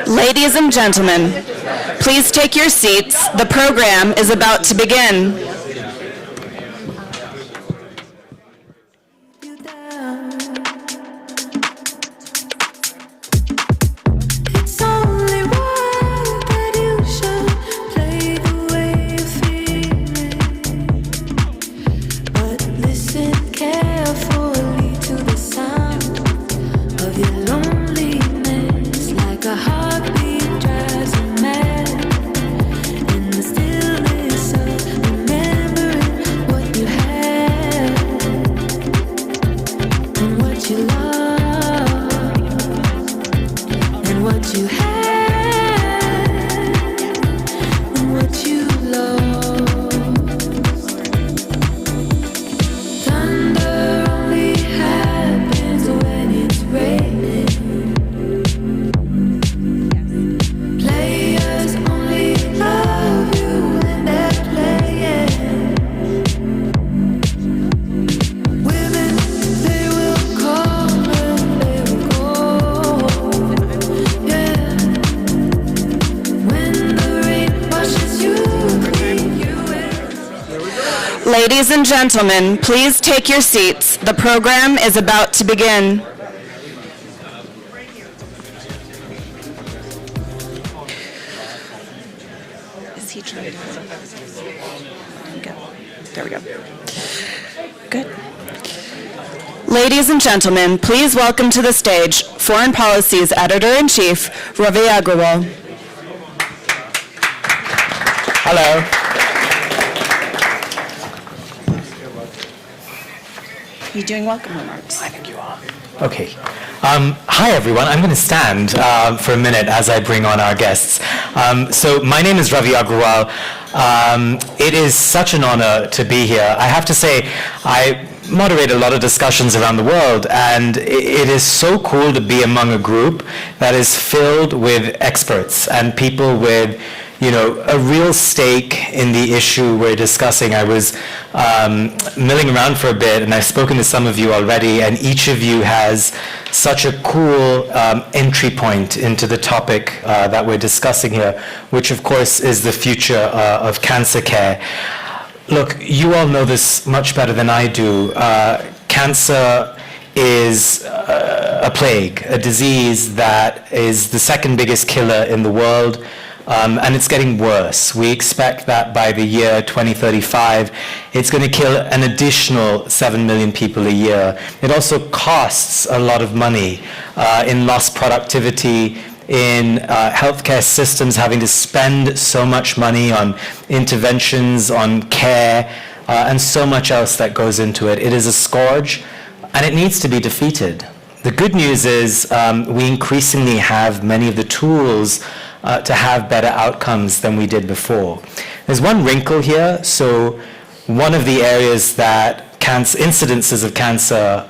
Ladies and gentlemen, please take your seats. The program is about to begin. Ladies and gentlemen, please take your seats. The program is about to begin. Is he trying to go? There we go. Good. Ladies and gentlemen, please welcome to the stage Foreign Policy's Editor-in-Chief, Ravi Agrawal. Hello. You doing welcome remarks? I think you are. Okay. Hi, everyone. I'm going to stand for a minute as I bring on our guests. So my name is Ravi Agrawal. It is such an honor to be here. I have to say, I moderate a lot of discussions around the world, and it is so cool to be among a group that is filled with experts and people with a real stake in the issue we're discussing. I was milling around for a bit, and I've spoken to some of you already, and each of you has such a cool entry point into the topic that we're discussing here, which of course is the future of cancer care. Look, you all know this much better than I do. Cancer is a plague, a disease that is the second biggest killer in the world. And it's getting worse. We expect that by the year 2035, it's going to kill an additional 7 million people a year. It also costs a lot of money in lost productivity, in healthcare systems having to spend so much money on interventions, on care, and so much else that goes into it. It is a scourge, and it needs to be defeated. The good news is we increasingly have many of the tools to have better outcomes than we did before. There's one wrinkle here. So one of the areas that incidences of cancer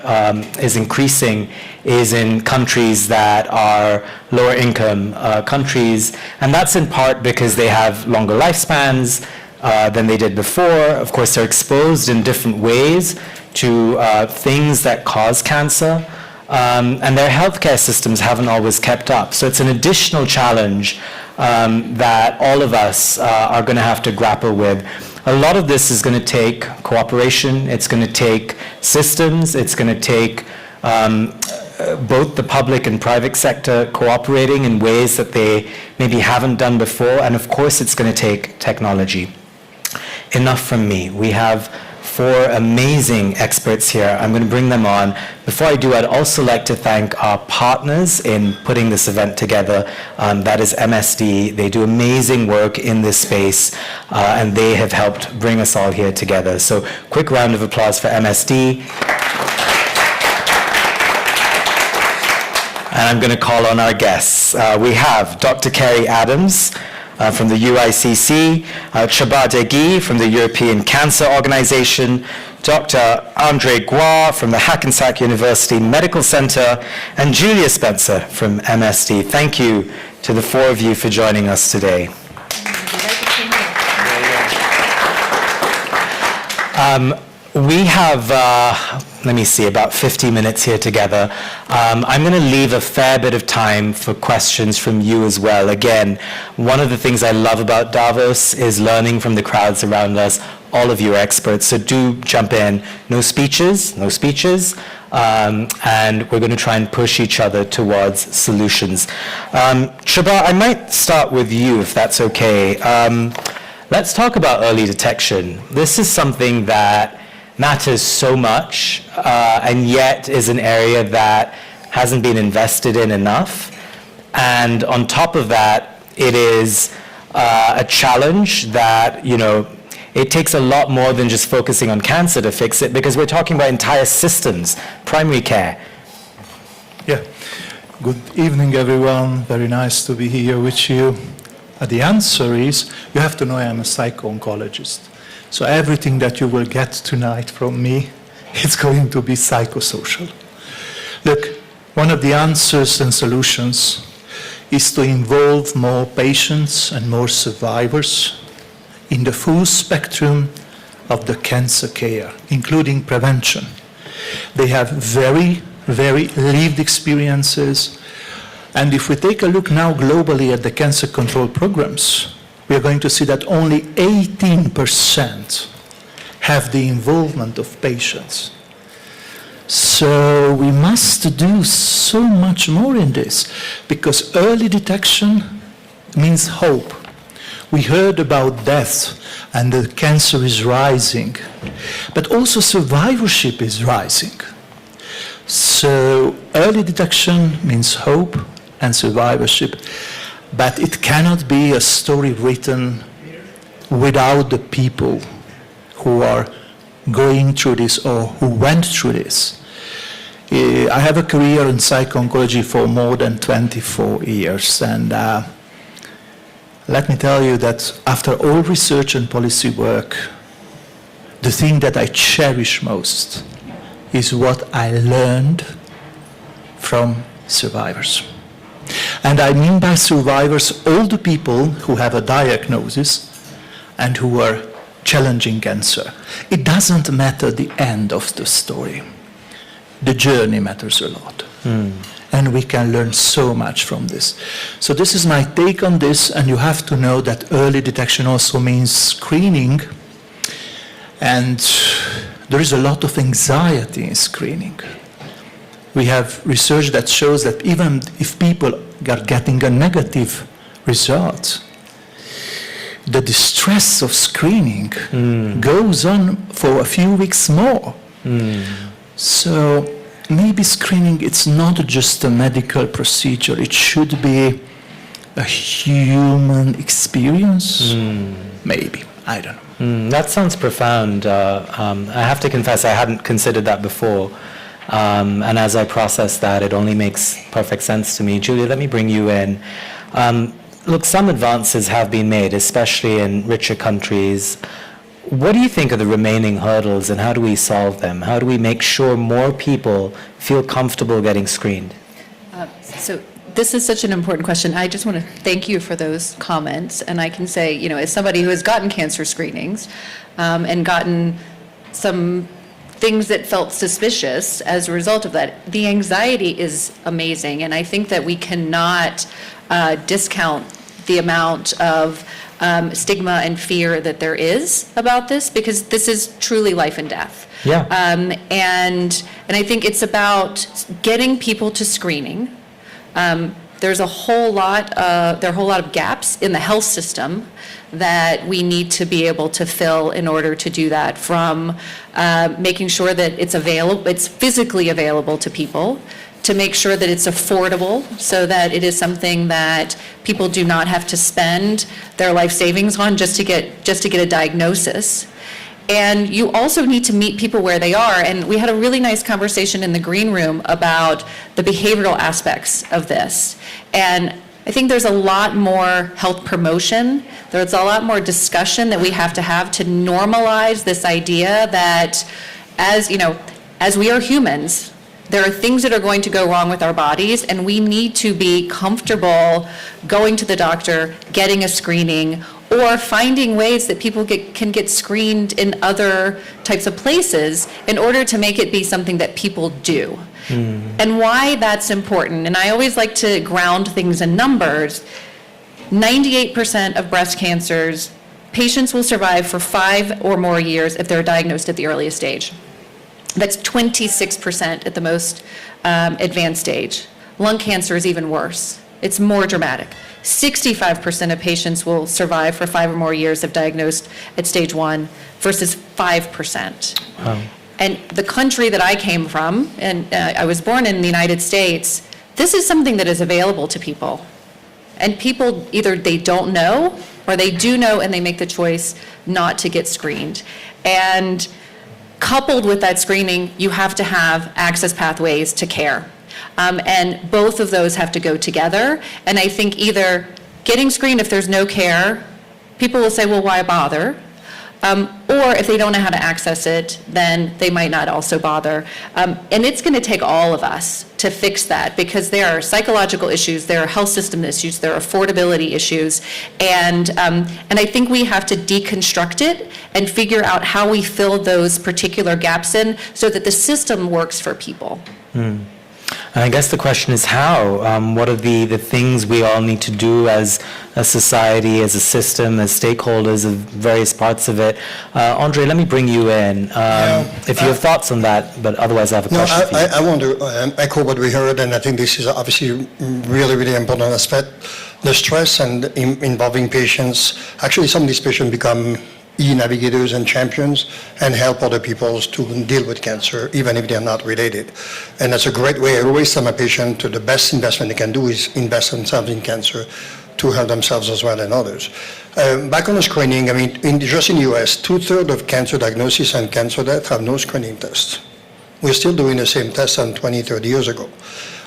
is increasing is in countries that are lower income countries, and that's in part because they have longer lifespans than they did before. Of course, they're exposed in different ways to things that cause cancer. And their healthcare systems haven't always kept up. So it's an additional challenge that all of us are going to have to grapple with. A lot of this is going to take cooperation. It's going to take systems. It's going to take both the public and private sector cooperating in ways that they maybe haven't done before. And of course, it's going to take technology. Enough from me. We have 4 amazing experts here. I'm going to bring them on. Before I do, I'd also like to thank our partners in putting this event together. That is MSD. They do amazing work in this space, and they have helped bring us all here together. So quick round of applause for MSD. And I'm going to call on our guests. We have Dr. Kerry Adams, from the UICC, Chabad Egi from the European Cancer Organization, Dr. Andre Gua from the Hackensack University Medical Center, and Julia Spencer from MSD. Thank you to the four of you for joining us today. We have, let me see, about 50 minutes here together. I'm going to leave a fair bit of time for questions from you as well. Again, one of the things I love about Davos is learning from the crowds around us. All of you are experts, so do jump in. No speeches, and we're going to try and push each other towards solutions. Shaba, I might start with you, if that's okay. Let's talk about early detection. This is something that matters so much, and yet is an area that hasn't been invested in enough. And on top of that, it is a challenge that, it takes a lot more than just focusing on cancer to fix it, because we're talking about entire systems, primary care. Yeah. Good evening, everyone. Very nice to be here with you. The answer is, you have to know I am a psycho-oncologist. So everything that you will get tonight from me, it's going to be psychosocial. Look, one of the answers and solutions is to involve more patients and more survivors in the full spectrum of the cancer care, including prevention. They have very, very lived experiences. And if we take a look now globally at the cancer control programs, we are going to see that only 18% have the involvement of patients. So we must do so much more in this, because early detection means hope. We heard about death and the cancer is rising, but also survivorship is rising. So early detection means hope and survivorship, but it cannot be a story written without the people who are going through this or who went through this. I have a career in psycho-oncology for more than 24 years, and let me tell you that after all research and policy work, the thing that I cherish most is what I learned from survivors. And I mean by survivors all the people who have a diagnosis and who are challenging cancer. It doesn't matter the end of the story. The journey matters a lot. And we can learn so much from this. So this is my take on this, and you have to know that early detection also means screening. And there is a lot of anxiety in screening. We have research that shows that even if people are getting a negative result, the distress of screening goes on for a few weeks more. So maybe screening, it's not just a medical procedure, it should be a human experience. Maybe, I don't know. That sounds profound. I have to confess, I hadn't considered that before. And as I process that, it only makes perfect sense to me. Julia, let me bring you in. Look, some advances have been made, especially in richer countries. What do you think are the remaining hurdles, and how do we solve them? How do we make sure more people feel comfortable getting screened? So this is such an important question. I just want to thank you for those comments. And I can say, as somebody who has gotten cancer screenings and gotten some things that felt suspicious as a result of that, the anxiety is amazing. And I think that we cannot discount the amount of stigma and fear that there is about this, because this is truly life and death. Yeah. And I think it's about getting people to screening. There's a whole lot of gaps in the health system that we need to be able to fill in order to do that, from making sure that it's physically available to people, to make sure that it's affordable, so that it is something that people do not have to spend their life savings on just to get a diagnosis. And you also need to meet people where they are. And we had a really nice conversation in the green room about the behavioral aspects of this. And I think there's a lot more health promotion. There's a lot more discussion that we have to normalize this idea that as, you know, as we are humans, there are things that are going to go wrong with our bodies, and we need to be comfortable going to the doctor, getting a screening, or finding ways that people can get screened in other types of places in order to make it be something that people do. And why that's important, and I always like to ground things in numbers. 98% of breast cancers, patients will survive for 5 or more years if they're diagnosed at the earliest stage. That's 26% at the most advanced stage. Lung cancer is even worse. It's more dramatic. 65% of patients will survive for 5 or more years if diagnosed at stage 1 versus 5%. Wow. And the country that I came from, and I was born in the United States, this is something that is available to people. And people, either they don't know, or they do know and they make the choice not to get screened. And coupled with that screening, you have to have access pathways to care. And both of those have to go together. And I think either getting screened if there's no care, people will say, well, why bother? Or if they don't know how to access it, then they might not also bother. And it's going to take all of us to fix that, because there are psychological issues, there are health system issues, there are affordability issues, and I think we have to deconstruct it and figure out how we fill those particular gaps in so that the system works for people. And I guess the question is how? What are the things we all need to do as a society, as a system, as stakeholders of various parts of it? Andre, let me bring you in. If you have thoughts on that, but otherwise I have a question for you. I want to echo what we heard, and I think this is obviously really, really important aspect. The stress and involving patients, actually some of these patients become e-navigators and champions and help other people to deal with cancer, even if they're not related. And that's a great way. I always tell my patient the best investment they can do is invest themselves in cancer to help themselves as well and others. Back on the screening, I mean, just in the US, 2/3 of cancer diagnosis and cancer death have no screening tests. We're still doing the same tests than 20, 30 years ago.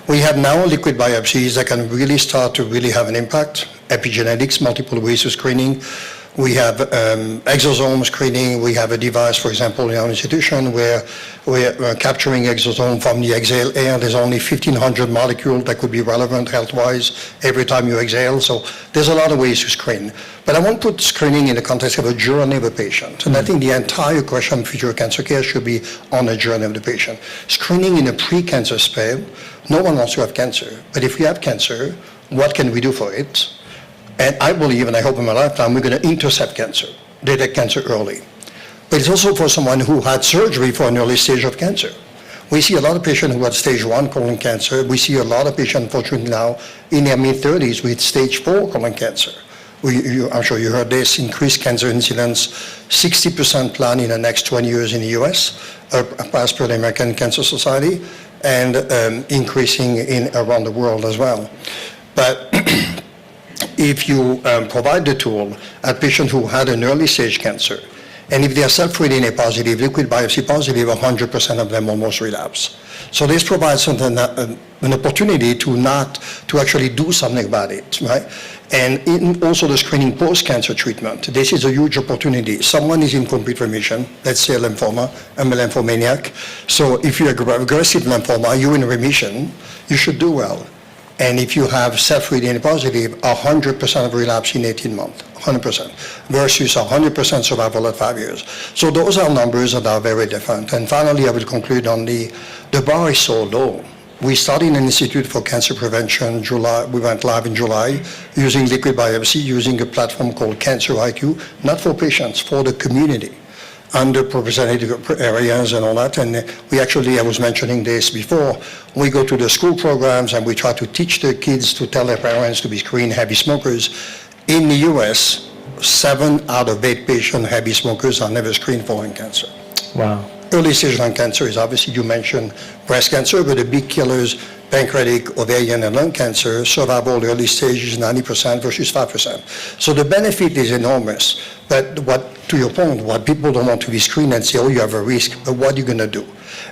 We have now liquid biopsies that can really start to really have an impact. Epigenetics, multiple ways of screening. We have exosome screening. We have a device, for example, in our institution where we're capturing exosome from the exhale air. There's only 1,500 molecules that could be relevant health-wise every time you exhale. So there's a lot of ways to screen. But I want to put screening in the context of a journey of a patient. And I think the entire question of future cancer care should be on the journey of the patient. Screening in a pre-cancer space, no one wants to have cancer. But if we have cancer, what can we do for it? And I believe, and I hope in my lifetime, we're going to intercept cancer, detect cancer early. But it's also for someone who had surgery for an early stage of cancer. We see a lot of patients who had stage 1 colon cancer. We see a lot of patients, unfortunately, now in their mid-30s with stage 4 colon cancer. I'm sure you heard this, increased cancer incidence, 60% planned in the next 20 years in the US, as per the American Cancer Society, and increasing around the world as well. But if you provide the tool at patients who had an early stage cancer, and if they are cell-free positive, liquid biopsy positive, 100% of them almost relapse. So this provides something an opportunity to actually do something about it, right? And also the screening post-cancer treatment. This is a huge opportunity. Someone is in complete remission, let's say a lymphoma, I'm a lymphomaniac. So if you're aggressive lymphoma, you're in remission, you should do well. And if you have cell-free DNA positive, 100% of relapse in 18 months, 100%, versus 100% survival at 5 years. So those are numbers that are very different. And finally, I will conclude on the bar is so low. We started an Institute for Cancer Prevention, we went live in July, using liquid biopsy, using a platform called Cancer IQ, not for patients, for the community. Underrepresented areas and all that. And we actually, I was mentioning this before, we go to the school programs and we try to teach the kids to tell their parents to be screened heavy smokers. In the US, 7 out of 8 patient heavy smokers are never screened for lung cancer. Wow. Early stage lung cancer is obviously, you mentioned breast cancer, but the big killers, pancreatic, ovarian, and lung cancer, survival early stage is 90% versus 5%. So the benefit is enormous. But to your point, what people don't want to be screened and say, oh, you have a risk, but what are you going to do?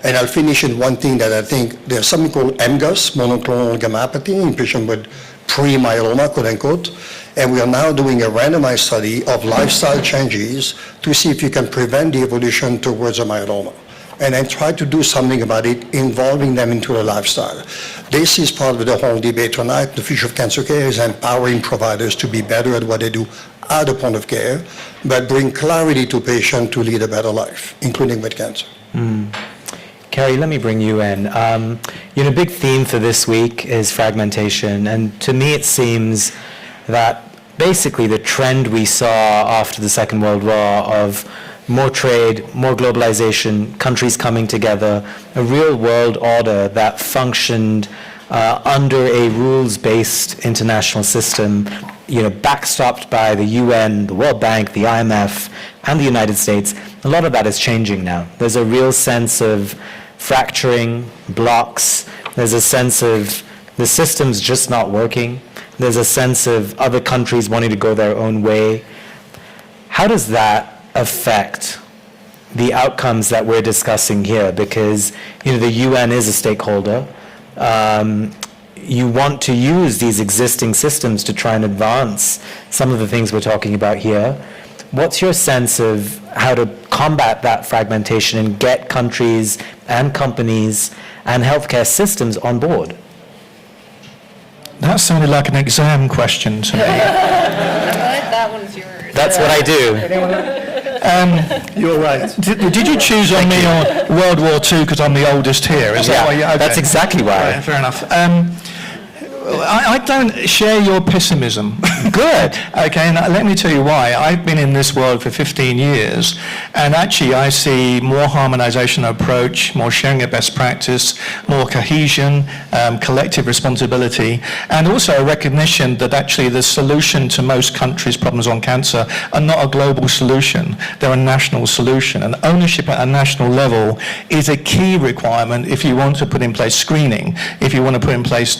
And I'll finish in one thing that I think, there's something called MGUS, monoclonal gammopathy, in patients with pre-myeloma, quote unquote. And we are now doing a randomized study of lifestyle changes to see if you can prevent the evolution towards a myeloma. and then try to do something about it, involving them into the lifestyle. This is part of the whole debate tonight. The future of cancer care is empowering providers to be better at what they do at the point of care, but bring clarity to patients to lead a better life, including with cancer. Carrie, let me bring you in. A big theme for this week is fragmentation, and to me it seems that basically the trend we saw after the Second World War of more trade, more globalization, countries coming together, a real world order that functioned under a rules-based international system, backstopped by the UN, the World Bank, the IMF, and the United States. A lot of that is changing now. There's a real sense of fracturing, blocks. There's a sense of the system's just not working. There's a sense of other countries wanting to go their own way. How does that affect the outcomes that we're discussing here? Because, the UN is a stakeholder. You want to use these existing systems to try and advance some of the things we're talking about here. What's your sense of how to combat that fragmentation and get countries and companies and healthcare systems on board? That sounded like an exam question to me. That one's yours. That's what I do. You're right. Did you choose on me on World War II because I'm the oldest here? Is that why you, okay. That's exactly why. Right, fair enough. I don't share your pessimism. Good. Okay, and let me tell you why. I've been in this world for 15 years, and actually I see more harmonization of approach, more sharing of best practice, more cohesion, collective responsibility, and also a recognition that actually the solution to most countries' problems on cancer are not a global solution, they're a national solution. And ownership at a national level is a key requirement if you want to put in place screening, if you want to put in place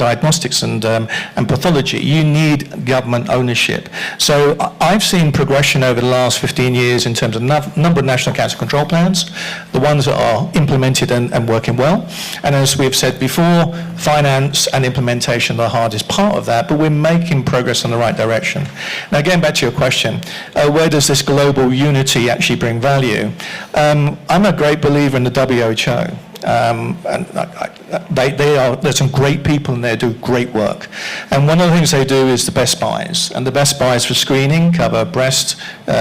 diagnostics and pathology. You need government ownership. So I've seen progression over the last 15 years in terms of number of national cancer control plans, the ones that are implemented and working well. And as we've said before, finance and implementation are the hardest part of that, but we're making progress in the right direction. Now, getting back to your question, where does this global unity actually bring value? I'm a great believer in the WHO. There's some great people in there who do great work. And one of the things they do is the best buys. And the best buys for screening cover breast,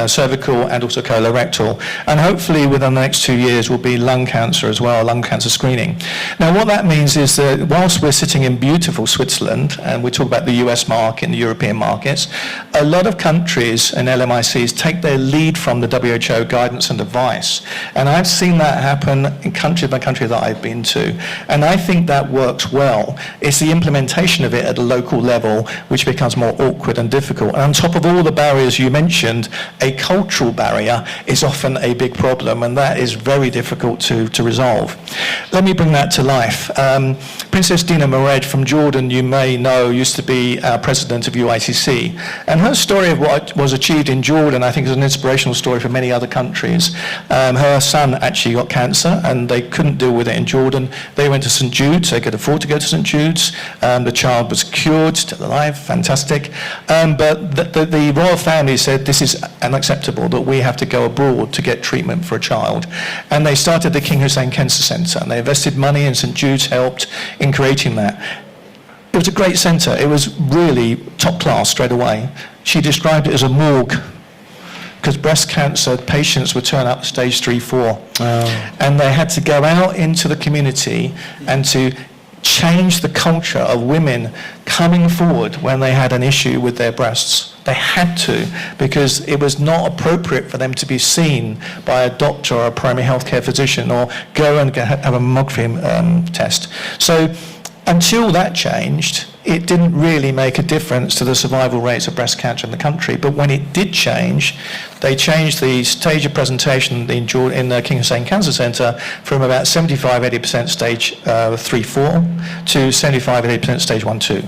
cervical, and also colorectal. And hopefully within the next 2 years will be lung cancer as well, lung cancer screening. Now what that means is that whilst we're sitting in beautiful Switzerland, and we talk about the US market and the European markets, a lot of countries and LMICs take their lead from the WHO guidance and advice. And I've seen that happen in country by country that I've been to. And I think that works well. It's the implementation of it at a local level which becomes more awkward and difficult. And on top of all the barriers you mentioned, a cultural barrier is often a big problem, and that is very difficult to resolve. Let me bring that to life. Princess Dina Mored from Jordan, you may know, used to be president of UICC. And her story of what was achieved in Jordan, I think, is an inspirational story for many other countries. Her son actually got cancer, and they couldn't deal with it in Jordan. They went to St. Jude's. They could afford to go to St. Jude's. The child was cured, still alive, fantastic. But the royal family said this is unacceptable, that we have to go abroad to get treatment for a child. And they started the King Hussein Cancer Centre, and they invested money, and St. Jude's helped in creating that. It was a great centre. It was really top class straight away. She described it as a morgue, because breast cancer patients would turn up stage 3, 4. And they had to go out into the community and to change the culture of women coming forward when they had an issue with their breasts. They had to, because it was not appropriate for them to be seen by a doctor or a primary healthcare physician, or go and have a mammography test. So until that changed, it didn't really make a difference to the survival rates of breast cancer in the country. But when it did change, they changed the stage of presentation in the King Hussein Cancer Centre from about 75-80% stage 3-4 to 75-80% stage 1-2.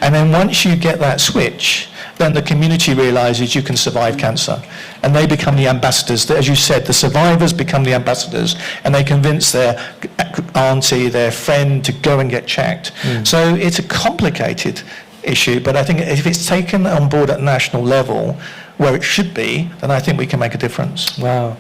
And then once you get that switch, then the community realises you can survive cancer. And they become the ambassadors. As you said, the survivors become the ambassadors, and they convince their auntie, their friend, to go and get checked. So it's a complicated issue, but I think if it's taken on board at national level, where it should be, then I think we can make a difference. Wow.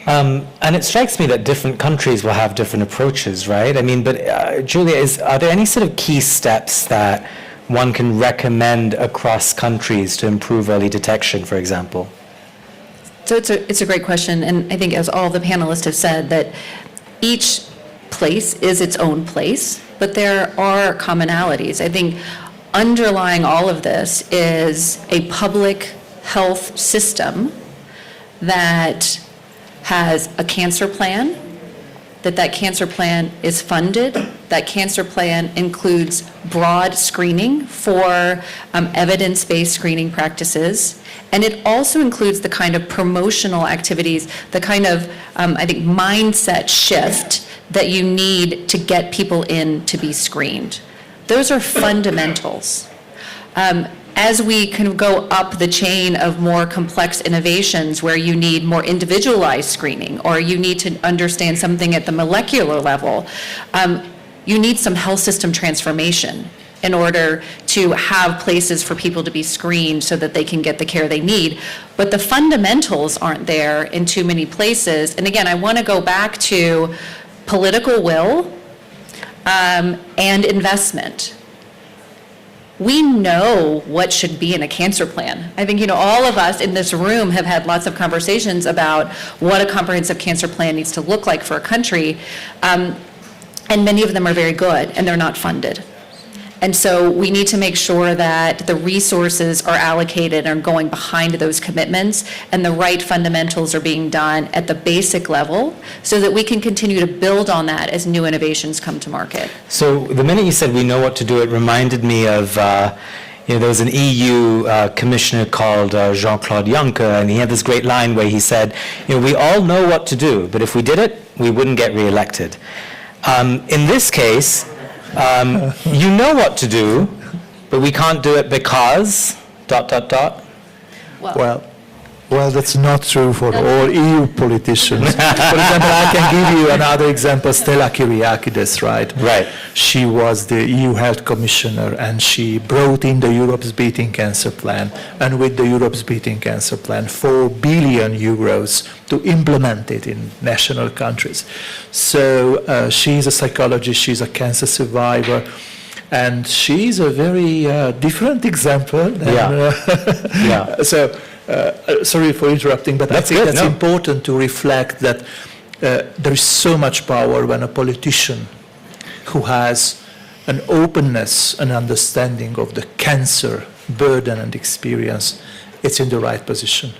And it strikes me that different countries will have different approaches, right? I mean, but Julia, are there any sort of key steps that one can recommend across countries to improve early detection, for example? So it's a great question, and I think as all the panelists have said, that each place is its own place, but there are commonalities. I think underlying all of this is a public health system that has a cancer plan, that cancer plan is funded, that cancer plan includes broad screening for evidence-based screening practices, and it also includes the kind of promotional activities, the kind of, I think, mindset shift that you need to get people in to be screened. Those are fundamentals. As we kind of go up the chain of more complex innovations where you need more individualized screening, or you need to understand something at the molecular level, you need some health system transformation in order to have places for people to be screened so that they can get the care they need. But the fundamentals aren't there in too many places. And again, I want to go back to political will and investment. We know what should be in a cancer plan. I think, all of us in this room have had lots of conversations about what a comprehensive cancer plan needs to look like for a country, and many of them are very good, and they're not funded. And so we need to make sure that the resources are allocated and are going behind those commitments, and the right fundamentals are being done at the basic level so that we can continue to build on that as new innovations come to market. So the minute you said we know what to do, it reminded me of, there was an EU commissioner called Jean-Claude Juncker, and he had this great line where he said, we all know what to do, but if we did it, we wouldn't get reelected. In this case, you know what to do, but we can't do it because ... Well, that's not true for all EU politicians. For example, I can give you another example, Stella Kyriakides, right? Right. She was the EU Health Commissioner, and she brought in the Europe's Beating Cancer Plan, and with the Europe's Beating Cancer Plan, 4 billion euros to implement it in national countries. So she's a psychologist, she's a cancer survivor, and she's a very different example. Than, So. Sorry for interrupting, but I think that's important to reflect that there is so much power when a politician who has an openness, an understanding of the cancer burden and experience, it's in the right position.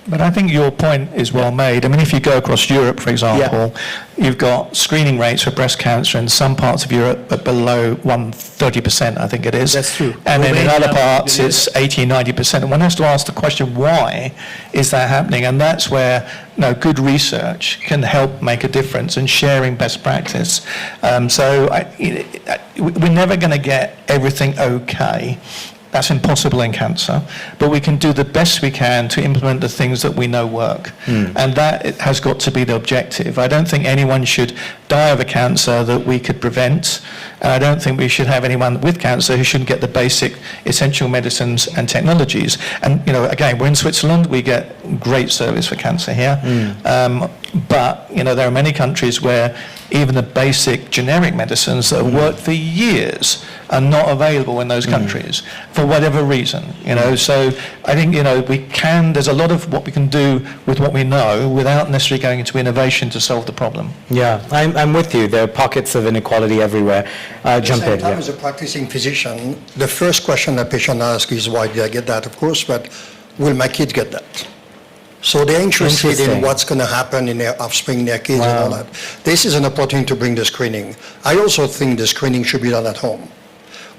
But I think your point is well made. I mean, if you go across Europe, for example, you've got screening rates for breast cancer in some parts of Europe at below 30%, I think it is. That's true. And then in other parts, it's 80, 90%. And one has to ask the question, why is that happening? And that's where good research can help make a difference, and sharing best practice. We're never going to get everything okay. That's impossible in cancer, but we can do the best we can to implement the things that we know work. And that has got to be the objective. I don't think anyone should die of a cancer that we could prevent, and I don't think we should have anyone with cancer who shouldn't get the basic essential medicines and technologies. And, again, we're in Switzerland, we get great service for cancer here, but, there are many countries where even the basic generic medicines that have worked for years are not available in those countries for whatever reason, So I think, there's a lot of what we can do with what we know without necessarily going into innovation to solve the problem. Yeah, I'm with you. There are pockets of inequality everywhere. Jump in. As a practicing physician, the first question a patient asks is, why did I get that? Of course, but will my kid get that? So they're interested in what's going to happen in their offspring, their kids, and all that. This is an opportunity to bring the screening. I also think the screening should be done at home.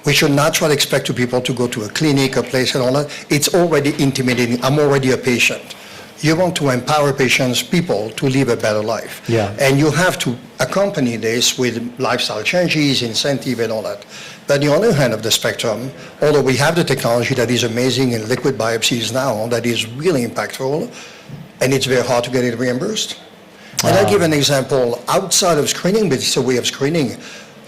We should not try to expect people to go to a clinic, a place, and all that. It's already intimidating. I'm already a patient. You want to empower people to live a better life. Yeah. And you have to accompany this with lifestyle changes, incentive, and all that. But on the other hand of the spectrum, although we have the technology that is amazing in liquid biopsies now, that is really impactful, and it's very hard to get it reimbursed. And I'll give an example. Outside of screening, but it's a way of screening,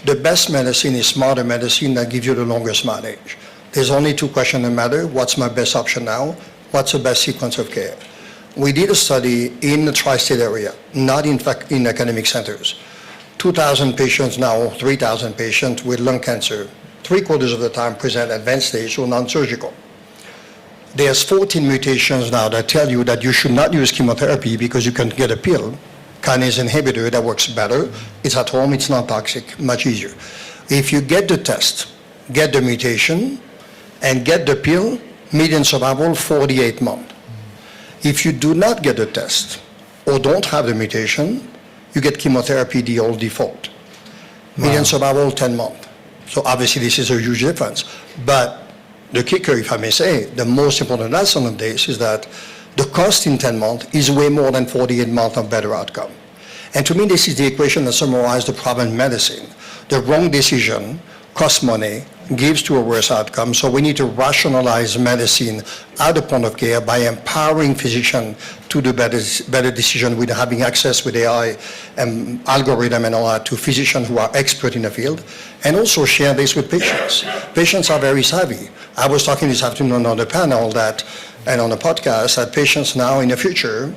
the best medicine is smarter medicine that gives you the longest mileage. There's only 2 questions that matter. What's my best option now? What's the best sequence of care? we did a study in the tri-state area, not in fact in academic centers. 2,000 patients now, 3,000 patients with lung cancer, 3/4 of the time present advanced stage or non-surgical. There's 14 mutations now that tell you that you should not use chemotherapy because you can get a pill, kinase inhibitor that works better. It's at home, it's not toxic, much easier. If you get the test, get the mutation, and get the pill, median survival 48 months. If you do not get the test or don't have the mutation, you get chemotherapy, the old default. Median survival 10 months. So obviously this is a huge difference. But the kicker, if I may say, the most important lesson of this is that the cost in 10 months is way more than 48 months of better outcome. And to me, this is the equation that summarizes the problem in medicine. The wrong decision costs money, gives to a worse outcome. So we need to rationalize medicine at the point of care by empowering physicians to do better decision with having access with AI and algorithm and all that to physicians who are expert in the field, and also share this with patients. Patients are very savvy. I was talking this afternoon on the panel that, and on a podcast, that patients now in the future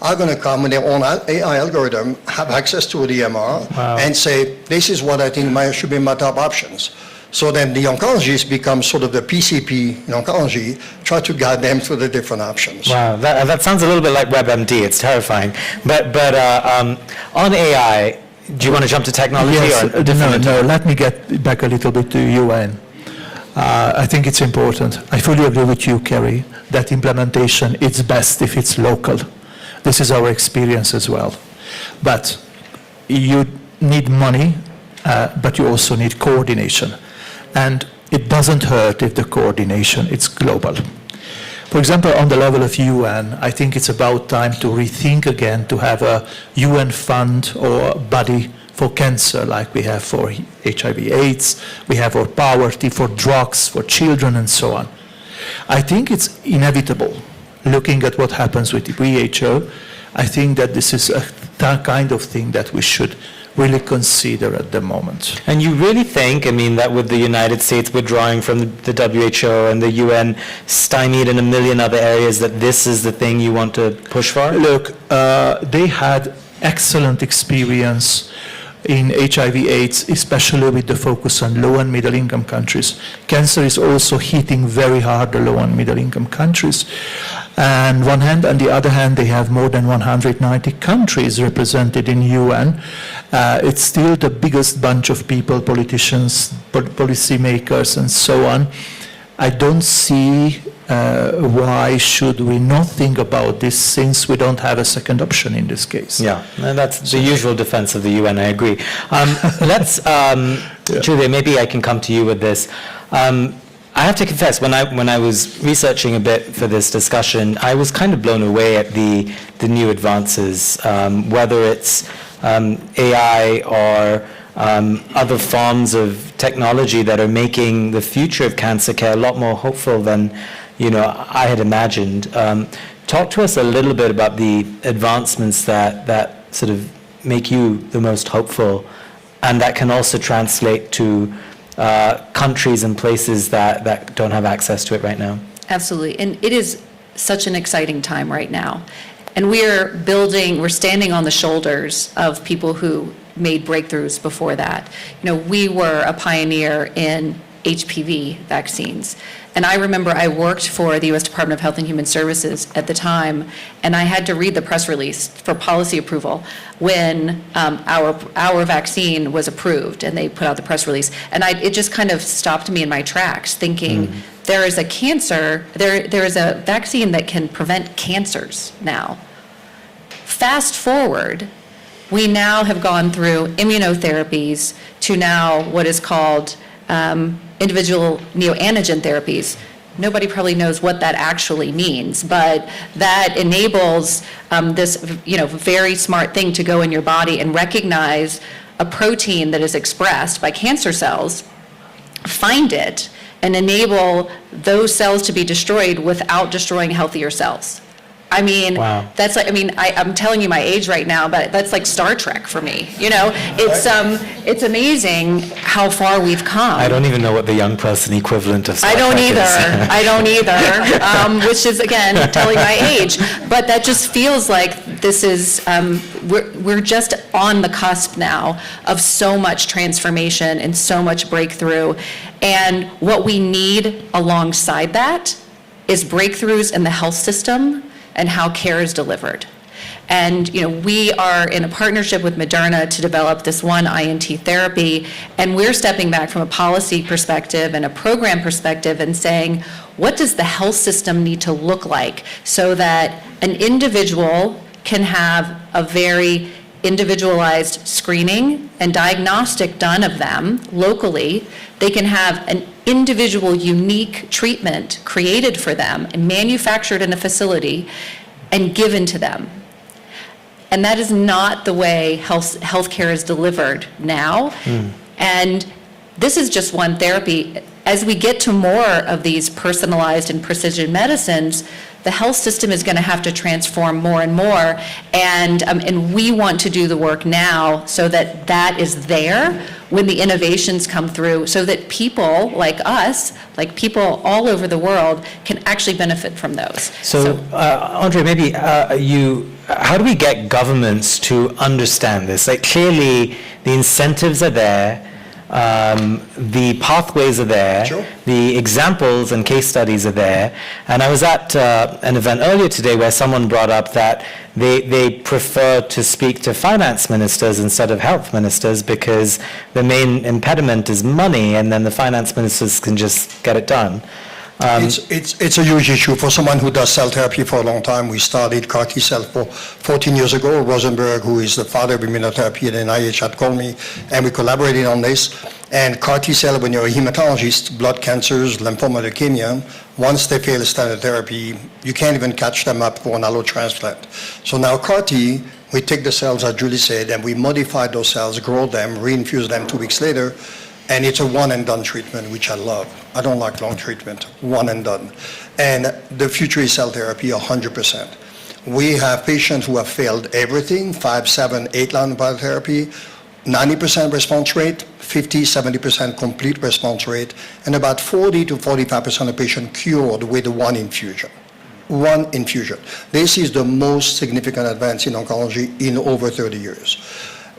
are going to come with their own AI algorithm, have access to the EMR, and say, this is what I think should be my top options. So then the oncologist becomes sort of the PCP in oncology, try to guide them through the different options. Wow, that sounds a little bit like WebMD. It's terrifying. But on AI, do you want to jump to technology? Yes, or no, let me get back a little bit to UN. I think it's important. I fully agree with you, Kerry, that implementation is best if it's local. This is our experience as well. But you need money, but you also need coordination. And it doesn't hurt if the coordination is global. For example, on the level of UN, I think it's about time to rethink again to have a UN fund or body for cancer like we have for HIV/AIDS, we have for poverty, for drugs, for children, and so on. I think it's inevitable, looking at what happens with the WHO. I think that this is a kind of thing that we should really consider at the moment. And you really think, I mean, that with the United States withdrawing from the WHO and the UN stymied in a million other areas, that this is the thing you want to push for? Look, they had excellent experience in HIV/AIDS, especially with the focus on low and middle income countries. Cancer is also hitting very hard the low and middle income countries. And one hand, on the other hand, they have more than 190 countries represented in UN. It's still the biggest bunch of people, politicians, policymakers, and so on. I don't see why should we not think about this since we don't have a second option in this case. Yeah, and that's the usual defense of the UN, I agree. Julia, maybe I can come to you with this. I have to confess, when I was researching a bit for this discussion, I was kind of blown away at the new advances, whether it's AI or other forms of technology that are making the future of cancer care a lot more hopeful than I had imagined. Talk to us a little bit about the advancements that sort of make you the most hopeful, and that can also translate to countries and places that don't have access to it right now. Absolutely. And it is such an exciting time right now. And we're standing on the shoulders of people who made breakthroughs before that. We were a pioneer in HPV vaccines. And I remember I worked for the U.S. Department of Health and Human Services at the time, and I had to read the press release for policy approval when our vaccine was approved, and they put out the press release. And it just kind of stopped me in my tracks, thinking there is a vaccine that can prevent cancers now. Fast forward, we now have gone through immunotherapies to now what is called individual neoantigen therapies. Nobody probably knows what that actually means, but that enables this very smart thing to go in your body and recognize a protein that is expressed by cancer cells, find it, and enable those cells to be destroyed without destroying healthier cells. I mean, Wow. that's like, I mean, I'm telling you my age right now, but that's like Star Trek for me, you know? It's amazing how far we've come. I don't even know what the young person equivalent of Star I don't Trek is. either. I don't either, which is, again, telling my age. But that just feels like this is, we're just on the cusp now of so much transformation and so much breakthrough. And what we need alongside that is breakthroughs in the health system and how care is delivered. And, you know, we are in a partnership with Moderna to develop this one INT therapy, and we're stepping back from a policy perspective and a program perspective and saying, what does the health system need to look like so that an individual can have a very individualized screening and diagnostic done of them locally. They can have an individual, unique treatment created for them and manufactured in a facility and given to them. And that is not the way healthcare is delivered now. And this is just one therapy. As we get to more of these personalized and precision medicines, the health system is going to have to transform more and more. And we want to do the work now so that that is there when the innovations come through, so that people like us, like people all over the world, can actually benefit from those. So, Andre, maybe how do we get governments to understand this? Like, clearly, the incentives are there, the pathways are there, Sure. the examples and case studies are there. And I was at an event earlier today where someone brought up that they prefer to speak to finance ministers instead of health ministers because the main impediment is money, and then the finance ministers can just get it done. It's a huge issue. For someone who does cell therapy for a long time, we started CAR T cell 14 years ago. Rosenberg, who is the father of immunotherapy at NIH, had called me, and we collaborated on this. And CAR T cell, when you're a hematologist, blood cancers, lymphoma, leukemia, once they fail standard therapy, you can't even catch them up for an allo transplant. So now CAR T, we take the cells, as Julie said, and we modify those cells, grow them, reinfuse them 2 weeks later, and it's a one-and-done treatment, which I love. I don't like long treatment, one and done. And the future is cell therapy, 100%. We have patients who have failed everything, 5, 7, 8 line of biotherapy, 90% response rate, 50, 70% complete response rate, and about 40 to 45% of patients cured with one infusion. One infusion. This is the most significant advance in oncology in over 30 years.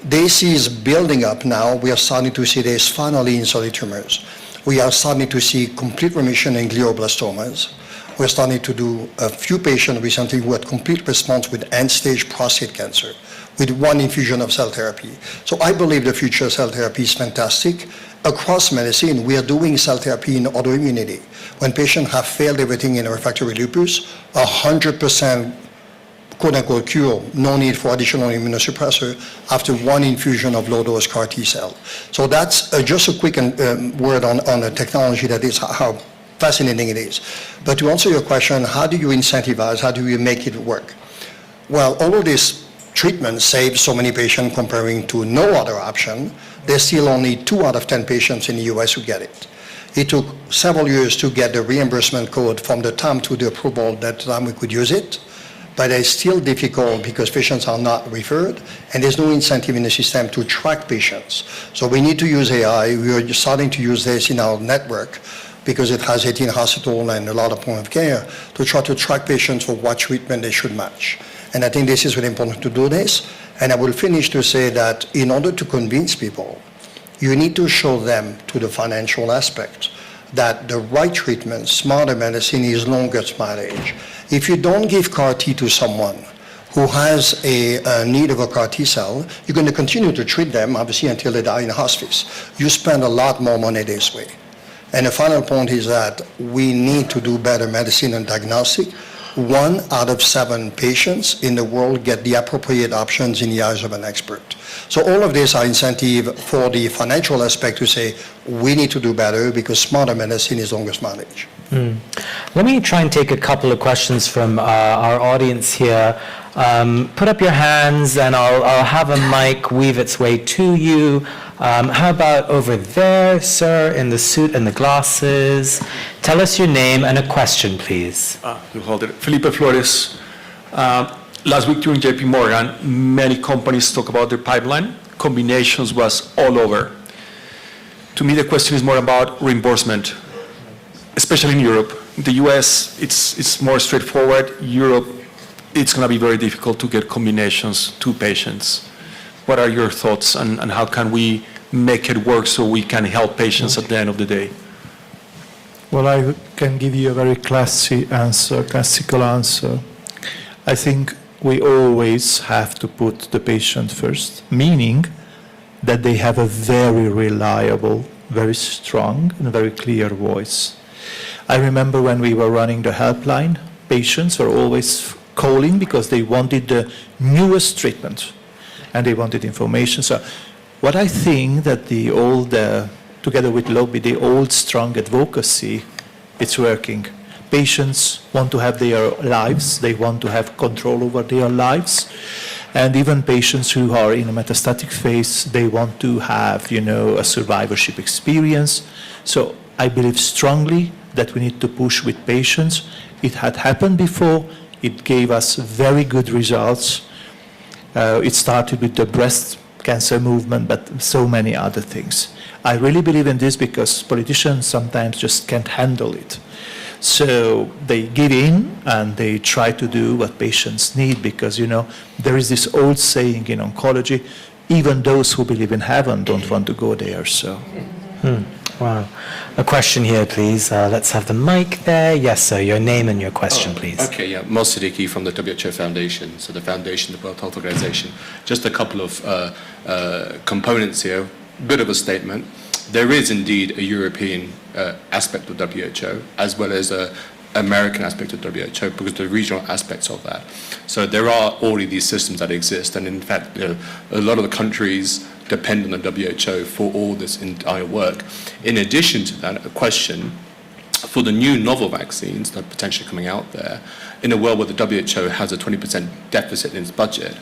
This is building up now. We are starting to see this finally in solid tumors. We are starting to see complete remission in glioblastomas. We're starting to do a few patients recently who had complete response with end-stage prostate cancer with one infusion of cell therapy. So I believe the future of cell therapy is fantastic. Across medicine, we are doing cell therapy in autoimmunity. When patients have failed everything in refractory lupus, 100% quote-unquote cure, no need for additional immunosuppressor after one infusion of low-dose CAR T cell. So that's just a quick word on the technology, that is how fascinating it is. But to answer your question, how do you incentivize, how do you make it work? Well, all of this treatment saves so many patients comparing to no other option. There's still only 2 out of 10 patients in the US who get it. It took several years to get the reimbursement code from the time to the approval that time we could use it. But it's still difficult because patients are not referred, and there's no incentive in the system to track patients. So we need to use AI. We are starting to use this in our network because it has 18 hospitals and a lot of point of care to try to track patients for what treatment they should match. And I think this is really important to do this. And I will finish to say that in order to convince people, you need to show them to the financial aspect that the right treatment, smarter medicine, is longest mileage. If you don't give CAR T to someone who has a need of a CAR T cell, you're going to continue to treat them, obviously, until they die in hospice. You spend a lot more money this way. And the final point is that we need to do better medicine and diagnostic. 1 out of 7 patients in the world get the appropriate options in the eyes of an expert. So all of this are incentive for the financial aspect to say we need to do better because smarter medicine is longest mileage. Let me try and take a couple of questions from our audience here. Put up your hands and I'll have a mic weave its way to you. How about over there, sir, in the suit and the glasses? Tell us your name and a question, please. You hold it. Felipe Flores, Last week during JP Morgan, many companies talk about their pipeline. Combinations was all over. To me, the question is more about reimbursement, especially in Europe. In the US, it's more straightforward. Europe, it's going to be very difficult to get combinations to patients. What are your thoughts on how can we make it work so we can help patients at the end of the day? Well, I can give you a very classical answer. I think we always have to put the patient first, meaning that they have a very reliable, very strong, and very clear voice. I remember when we were running the helpline, patients were always calling because they wanted the newest treatment and they wanted information. So what I think that together with lobby, the old strong advocacy, it's working. Patients want to have their lives, they want to have control over their lives, and even patients who are in a metastatic phase, they want to have, a survivorship experience. So I believe strongly that we need to push with patients. It had happened before, it gave us very good results. It started with the breast cancer movement, but so many other things. I really believe in this because politicians sometimes just can't handle it. So they give in and they try to do what patients need because, there is this old saying in oncology, even those who believe in heaven don't want to go there. So. Wow. A question here, please. Let's have the mic there. Yes, sir. Your name and your question, please. Okay, yeah. Mo Siddiqui from the WHO Foundation. So the Foundation, the World Health Organization. Just a couple of components here. Bit of a statement. There is indeed a European aspect of WHO as well as an American aspect of WHO because the regional aspects of that. So there are already these systems that exist, and in fact, a lot of the countries depend on the WHO for all this entire work. In addition to that, a question for the new novel vaccines that are potentially coming out there, in a world where the WHO has a 20% deficit in its budget,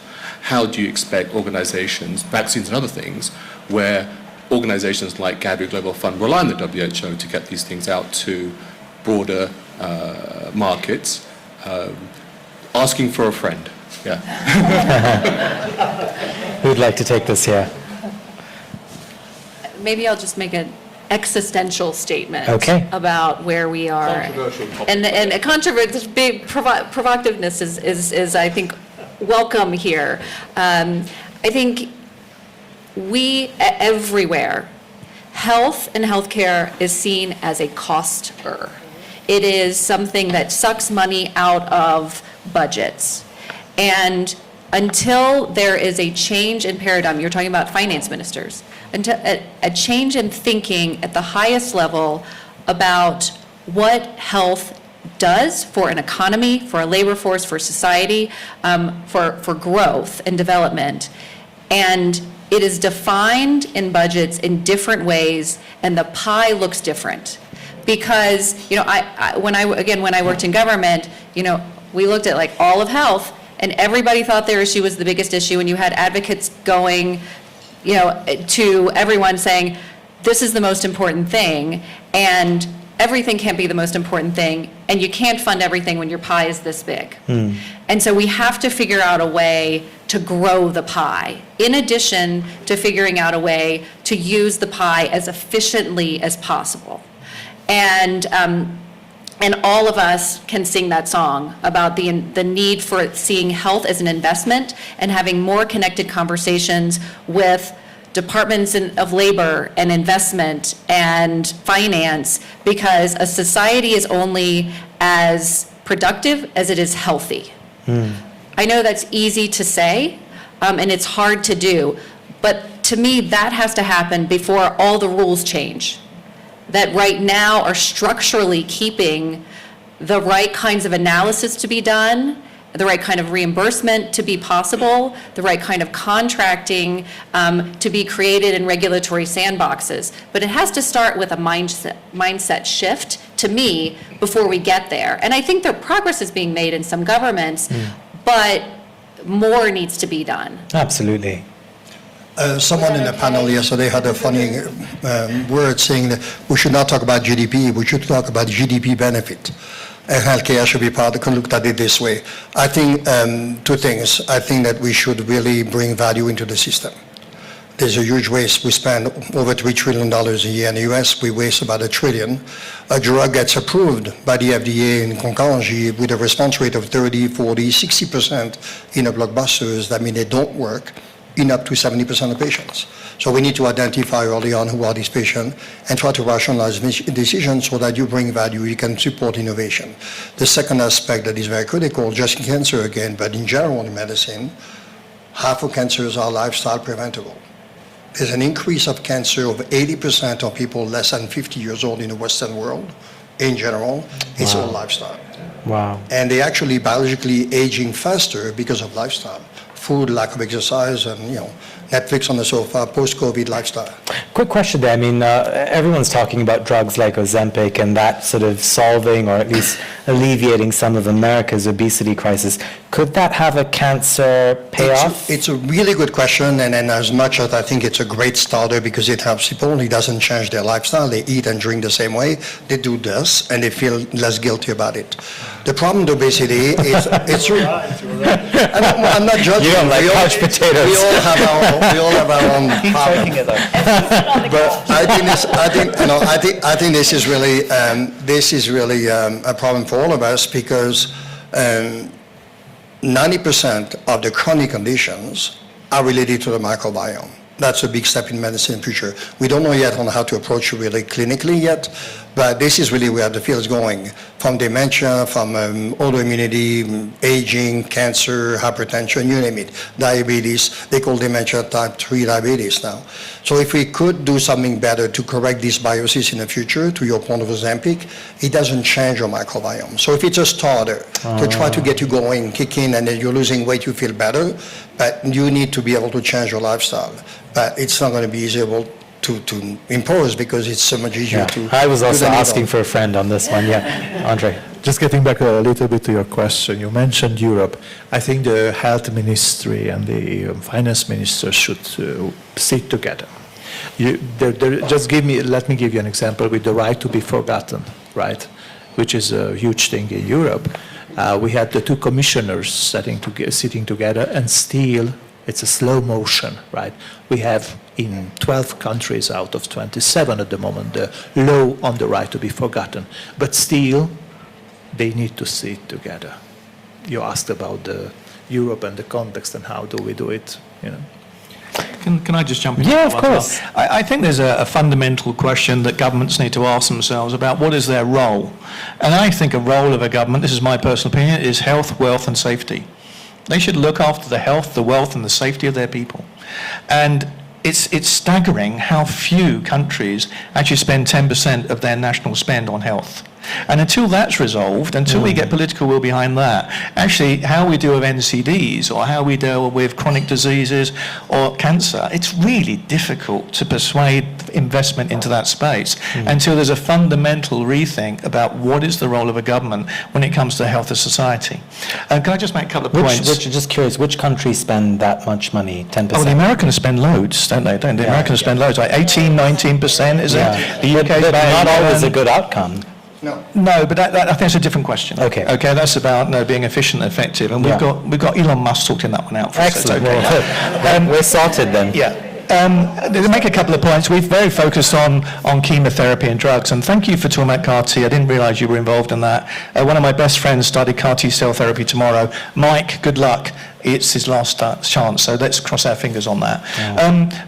how do you expect organizations, vaccines and other things, where organizations like Gavi Global Fund rely on the WHO to get these things out to broader markets, asking for a friend. Yeah. Who'd like to take this here? Maybe I'll just make an existential statement about where we are. Controversial topic. And a controversial, big provocativeness is, I think, welcome here. I think everywhere, health and healthcare is seen as a coster. It is something that sucks money out of budgets. And until there is a change in paradigm, you're talking about finance ministers, until a change in thinking at the highest level about what health does for an economy, for a labor force, for society, for growth and development. And it is defined in budgets in different ways, and the pie looks different. Because, when I worked in government, we looked at like all of health, and everybody thought their issue was the biggest issue, and you had advocates going, to everyone saying, this is the most important thing, and everything can't be the most important thing, and you can't fund everything when your pie is this big. And so we have to figure out a way to grow the pie, in addition to figuring out a way to use the pie as efficiently as possible. And all of us can sing that song about the need for seeing health as an investment and having more connected conversations with departments of labor and investment and finance, because a society is only as productive as it is healthy. I know that's easy to say, and it's hard to do, but to me, that has to happen before all the rules change, that right now are structurally keeping the right kinds of analysis to be done, the right kind of reimbursement to be possible, the right kind of contracting to be created in regulatory sandboxes. But it has to start with a mindset shift, to me, before we get there. And I think that progress is being made in some governments, but more needs to be done. Absolutely. Someone in the panel yesterday had a funny word saying that we should not talk about GDP, we should talk about GDP benefit. and healthcare should be looked at it this way. I think two things. I think that we should really bring value into the system. There's a huge waste. We spend over $3 trillion a year in the US. We waste about $1 trillion. A drug gets approved by the FDA in oncology with a response rate of 30, 40, 60% in the blockbusters. That means they don't work in up to 70% of patients. So we need to identify early on who are these patients and try to rationalize decisions so that you bring value, you can support innovation. The second aspect that is very critical, just in cancer again, but in general in medicine, half of cancers are lifestyle preventable. There's an increase of cancer of 80% of people less than 50 years old in the Western world. In general, it's all lifestyle. Wow. And they actually biologically aging faster because of lifestyle. Food, lack of exercise, and Netflix on the sofa, post-COVID lifestyle. Quick question there. I mean, everyone's talking about drugs like Ozempic and that sort of solving or at least alleviating some of America's obesity crisis. Could that have a cancer payoff? It's a really good question, and as much as I think it's a great starter because it helps people, it doesn't change their lifestyle. They eat and drink the same way. They do this, and they feel less guilty about it. The problem with obesity is it's I'm not judging. You don't like couch potatoes. We all have our own problem. But I think this is really a problem for all of us because 90% of the chronic conditions are related to the microbiome. That's a big step in medicine in the future. We don't know yet on how to approach it really clinically yet, but this is really where the field is going. From dementia, from autoimmunity, aging, cancer, hypertension, you name it, diabetes. They call dementia type 3 diabetes now. So if we could do something better to correct this biases in the future, to your point of Ozempic, it doesn't change your microbiome. So if it's a starter to try to get you going, kick in, and then you're losing weight, you feel better, but you need to be able to change your lifestyle. But it's not going to be easy to impose because it's so much easier to... I was also asking for a friend on this one, Andre. Just getting back a little bit to your question, you mentioned Europe. I think the health ministry and the finance minister should sit together. Let me give you an example with the right to be forgotten, right? Which is a huge thing in Europe. We had the two commissioners sitting together, and still it's a slow motion, right? We have in 12 countries out of 27 at the moment the law on the right to be forgotten, but still they need to sit together. You asked about Europe and the context and how do we do it, Can I just jump in? Yeah, of course. I think there's a fundamental question that governments need to ask themselves about what is their role. And I think a role of a government, this is my personal opinion, is health, wealth and safety. They should look after the health, the wealth and the safety of their people. And it's staggering how few countries actually spend 10% of their national spend on health. And until that's resolved, until we get political will behind that, actually how we deal with NCDs or how we deal with chronic diseases or cancer, it's really difficult to persuade investment into that space until there's a fundamental rethink about what is the role of a government when it comes to health of society. Can I just make a couple of points? Just curious, which countries spend that much money, 10%? Oh, the Americans spend loads, don't they? The Americans spend loads, like 18, 19%, is it? The UK's but not always a good outcome. No, but I think it's a different question. Okay. Okay, that's about being efficient and effective, and we've got Elon Musk sorting that one out for us. Excellent. So it's okay. Well, we're sorted then. Yeah. To make a couple of points, we've very focused on chemotherapy and drugs, and thank you for talking about CAR T. I didn't realise you were involved in that. One of my best friends started CAR T cell therapy tomorrow. Mike, good luck. It's his last chance, so let's cross our fingers on that.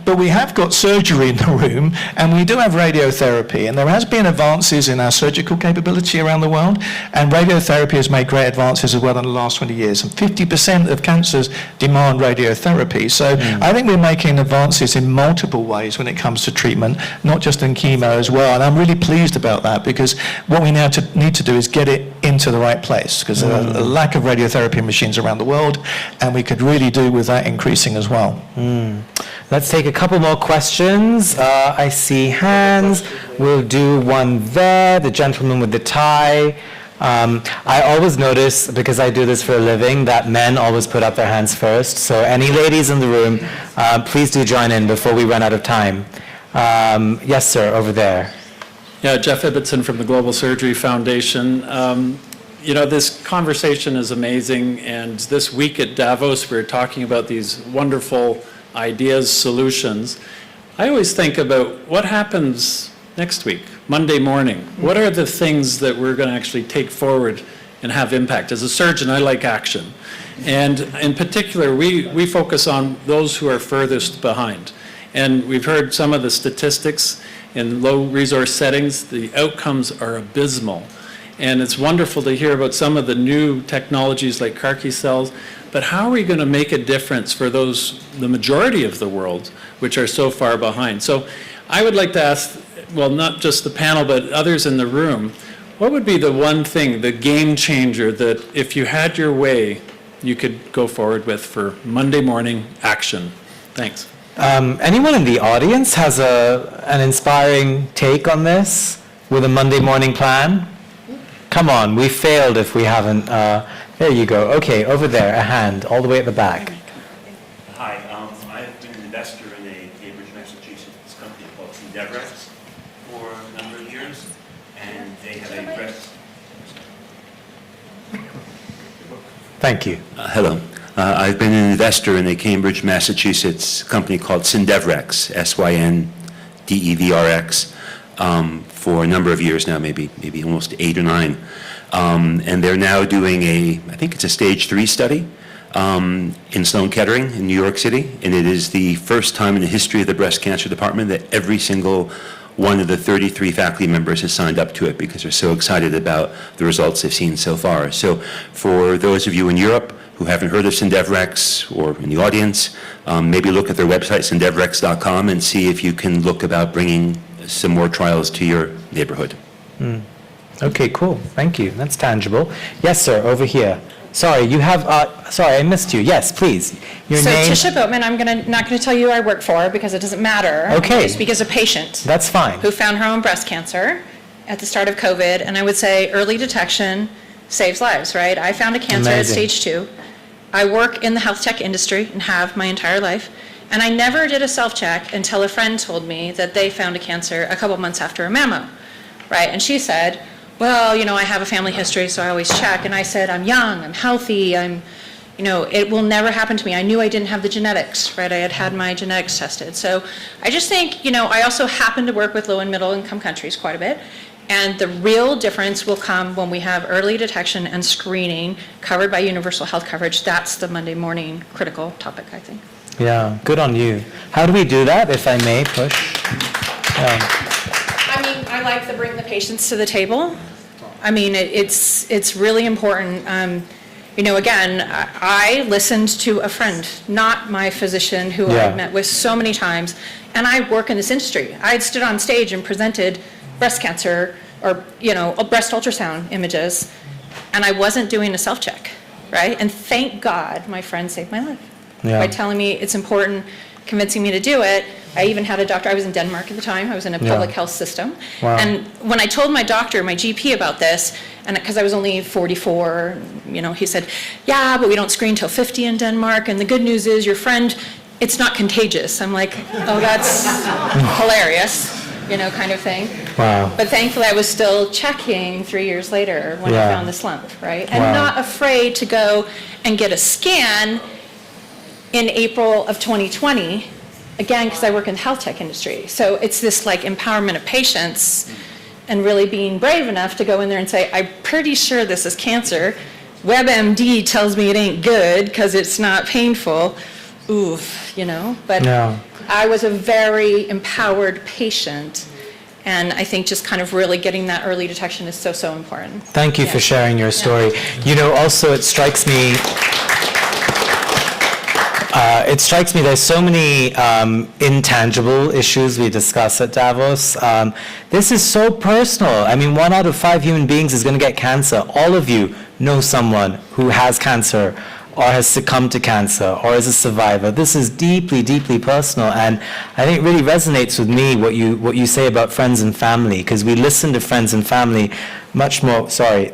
But we have got surgery in the room, and we do have radiotherapy, and there has been advances in our surgical capability around the world, and radiotherapy has made great advances as well in the last 20 years, and 50% of cancers demand radiotherapy. So I think we're making advances in multiple ways when it comes to treatment, not just in chemo as well, and I'm really pleased about that, because what we now need to do is get it into the right place, because there are a lack of radiotherapy machines around the world, and we could really do with that increasing as well. Let's take a couple more questions. I see hands. We'll do one there, the gentleman with the tie. I always notice, because I do this for a living, that men always put up their hands first. So any ladies in the room, please do join in before we run out of time. Yes, sir, over there. Yeah, Jeff Ibbotson from the Global Surgery Foundation. You know, this conversation is amazing, and this week at Davos, we're talking about these wonderful ideas, solutions. I always think about what happens next week, Monday morning. What are the things that we're going to actually take forward and have impact? As a surgeon, I like action. And in particular, we focus on those who are furthest behind. And we've heard some of the statistics in low resource settings. The outcomes are abysmal. And it's wonderful to hear about some of the new technologies like CAR-T cells, but how are we going to make a difference for those, the majority of the world, which are so far behind? So I would like to ask, well, not just the panel, but others in the room, what would be the one thing, the game changer, that if you had your way, you could go forward with for Monday morning action? Thanks. Anyone in the audience has an inspiring take on this with a Monday morning plan? Come on, we failed if we haven't. There you go. Okay, over there, a hand, all the way at the back. Hi, I've been an investor in a Cambridge, Massachusetts company called Cendevrex for a number of years, and they have a breast. Thank you. Hello. I've been an investor in a Cambridge, Massachusetts company called Cendevrex, Syndevrx, for a number of years now, maybe almost 8 or 9. And they're now doing I think it's a stage 3 study in Sloan Kettering in New York City. And it is the first time in the history of the breast cancer department that every single one of the 33 faculty members has signed up to it because they're so excited about the results they've seen so far. So for those of you in Europe who haven't heard of Cendevrex, or in the audience, maybe look at their website, cendevrex.com, and see if you can look about bringing some more trials to your neighborhood. Okay, cool. Thank you. That's tangible. Yes, sir, over here. Sorry, you have, sorry, I missed you. Yes, please. Your So name? Tisha Boatman, I'm not going to tell you who I work for because it doesn't matter. Okay. I speak as a patient That's fine. who found her own breast cancer at the start of COVID, and I would say early detection saves lives, right? I found a cancer at Amazing. stage 2. I work in the health tech industry and have my entire life, and I never did a self-check until a friend told me that they found a cancer a couple months after a mammo, right? And she said, well, you know, I have a family history, so I always check. And I said, I'm young, I'm healthy, it will never happen to me. I knew I didn't have the genetics, right? I had my genetics tested. So I just think, I also happen to work with low and middle income countries quite a bit. And the real difference will come when we have early detection and screening covered by universal health coverage. That's the Monday morning critical topic, I think. Yeah, good on you. How do we do that, if I may push? I like to bring the patients to the table. It's really important. Again, I listened to a friend, not my physician, who Yeah. I've met with so many times, and I work in this industry. I had stood on stage and presented breast cancer or, breast ultrasound images, and I wasn't doing a self-check, right? And thank God my friend saved my life Yeah. by telling me it's important, convincing me to do it. I even had a doctor, I was in Denmark at the time, I was in a public health system. Wow. And when I told my doctor, my GP about this, and because I was only 44, he said, yeah, but we don't screen till 50 in Denmark, and the good news is your friend, it's not contagious. I'm like, oh, that's hilarious, kind of thing. Wow. But thankfully I was still checking 3 years later when Yeah. I found the slump, right? And Wow. not afraid to go and get a scan in April of 2020, again, because I work in the health tech industry. So it's this empowerment of patients and really being brave enough to go in there and say, I'm pretty sure this is cancer. WebMD tells me it ain't good because it's not painful. Oof, But Yeah. I was a very empowered patient. And I think just kind of really getting that early detection is so, so important. Thank you for Yeah. sharing your story. Also it strikes me there's so many intangible issues we discuss at Davos. This is so personal. 1 out of 5 human beings is going to get cancer. All of you know someone who has cancer or has succumbed to cancer or is a survivor. This is deeply, deeply personal, and I think it really resonates with me what you say about friends and family, because we listen to friends and family much more,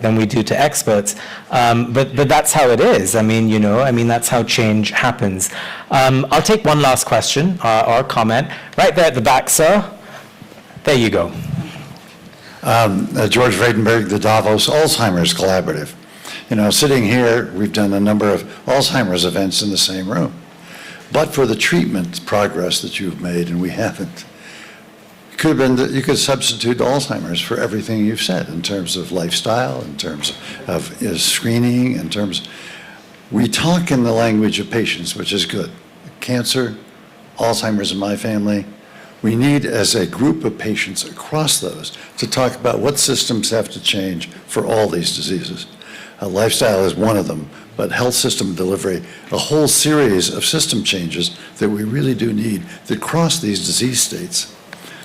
than we do to experts. But that's how it is. That's how change happens. I'll take one last question or comment. Right there at the back, sir. There you go. George Vredenberg, the Davos Alzheimer's Collaborative. You know, sitting here, we've done a number of Alzheimer's events in the same room. But for the treatment progress that you've made, and we haven't, it could have been that you could substitute Alzheimer's for everything you've said in terms of lifestyle, in terms of screening, in terms. We talk in the language of patients, which is good. Cancer, Alzheimer's in my family. We need, as a group of patients across those, to talk about what systems have to change for all these diseases. Lifestyle is one of them, but health system delivery, a whole series of system changes that we really do need that cross these disease states.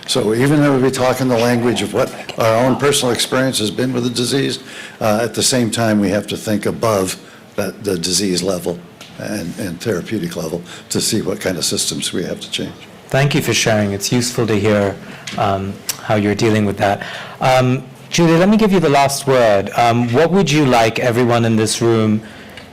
So even though we talk in the language of what our own personal experience has been with the disease, at the same time we have to think above the disease level and therapeutic level to see what kind of systems we have to change. Thank you for sharing. It's useful to hear how you're dealing with that. Julie, let me give you the last word. What would you like everyone in this room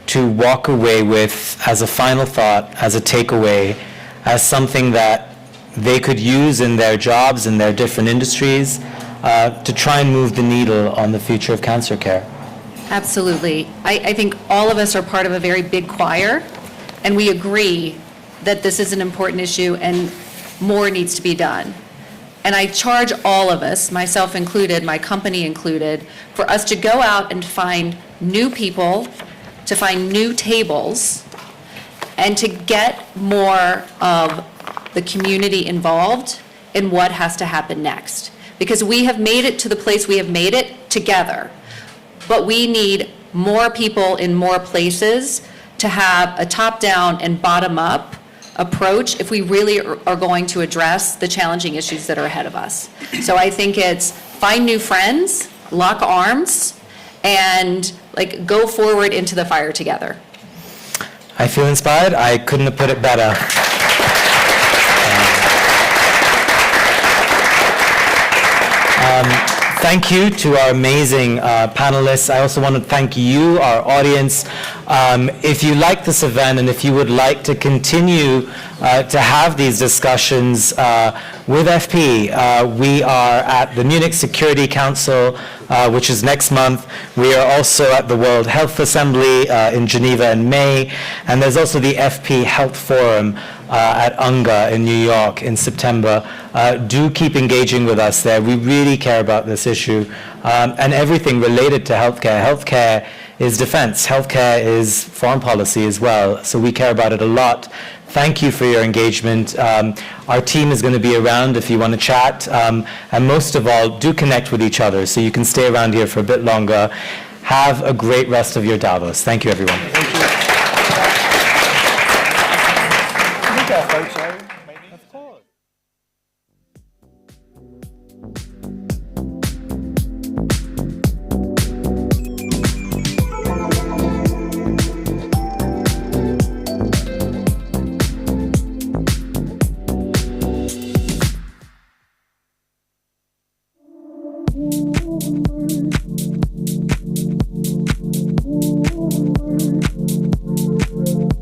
to walk away with as a final thought, as a takeaway, as something that they could use in their jobs, in their different industries, to try and move the needle on the future of cancer care? Absolutely. I think all of us are part of a very big choir, and we agree that this is an important issue and more needs to be done. And I charge all of us, myself included, my company included, for us to go out and find new people, to find new tables, and to get more of the community involved in what has to happen next. Because we have made it to the place we have made it together. But we need more people in more places to have a top-down and bottom-up approach if we really are going to address the challenging issues that are ahead of us. So I think it's find new friends, lock arms, and go forward into the fire together. I feel inspired. I couldn't have put it better. Thank you to our amazing panelists. I also want to thank you, our audience. If you like this event and if you would like to continue to have these discussions with FP, we are at the Munich Security Council, which is next month. We are also at the World Health Assembly in Geneva in May, and there's also the FP Health Forum at UNGA in New York in September. Do keep engaging with us there. We really care about this issue and everything related to healthcare. Healthcare is defense. Healthcare is foreign policy as well, so we care about it a lot. Thank you for your engagement. Our team is going to be around if you want to chat, and most of all, do connect with each other so you can stay around here for a bit longer. Have a great rest of your Davos. Thank you, everyone. Can we get our photo?